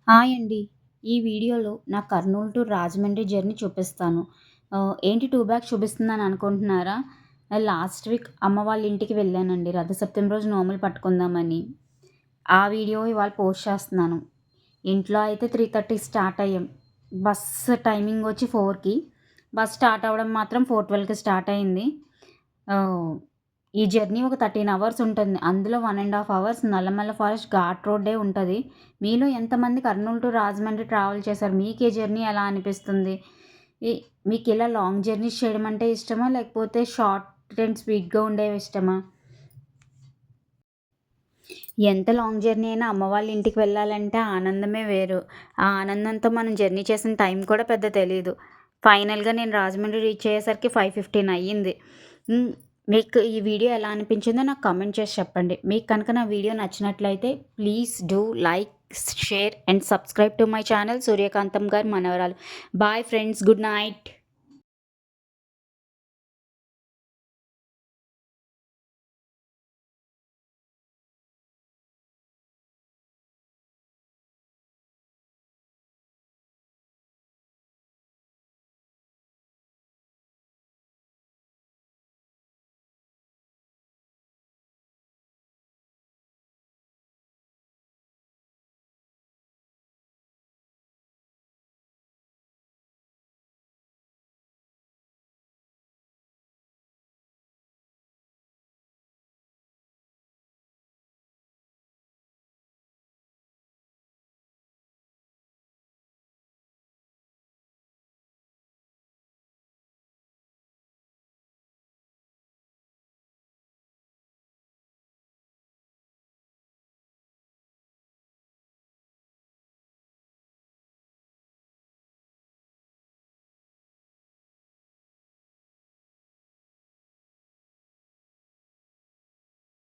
Hi అండి. ఈ వీడియోలో నా కర్నూల్ టు రాజమండ్రి జర్నీ చూపిస్తాను. ఏంటి 2 బ్యాగ్స్ చూపిస్తున్నాను అనుకుంటున్నారా? లాస్ట్ వీక్ అమ్మ వాళ్ళ ఇంటికి వెళ్ళానండి. రథసప్తమి రోజు నోములు పట్టుకుందామని. ఆ వీడియో ఇవాళ పోస్ట్ చేస్తున్నాను. ఇంట్లో అయితే 3:30కి స్టార్ట్ అయ్యాం. బస్సు టైమింగ్ వచ్చి 4కి. బస్ స్టార్ట్ అవ్వడం మాత్రం 4:12కి స్టార్ట్ అయింది. ఆహ్, ఈ జర్నీ ఒక 13 అవర్స్ ఉంటుంది. అందులో 1½ అవర్స్ నల్లమల్ల ఫారెస్ట్ ఘాట్ రోడ్డే ఉంటది. మీలో ఎంతమంది కర్నూలు టు రాజమండ్రి ట్రావెల్ చేశారు? మీకు ఈ జర్నీ ఎలా అనిపిస్తుంది? ఈ మీకిలా లాంగ్ జర్నీస్ చేయడం అంటే ఇష్టమా? లేకపోతే షార్ట్ అండ్ స్వీట్‌గా ఉండేవి ఇష్టమా? ఎంత లాంగ్ జర్నీ అయినా అమ్మ వాళ్ళ ఇంటికి వెళ్ళాలంటే ఆ ఆనందమే వేరు. ఆ ఆనందంతో మనం జర్నీ చేసిన టైం కూడా పెద్ద తెలీదు. ఫైనల్‌గా నేను రాజమండ్రి రీచ్ అయ్యేసరికి 5:15 అయ్యింది. హ్మ్. మీకు ఈ వీడియో ఎలా అనిపించిందో నాకు కామెంట్ చేసి చెప్పండి. మీకు కనుక నా వీడియో నచ్చినట్లయితే please do like, share and subscribe to my channel Suryakantham గారి మనవరాలు. Bye friends. Good night.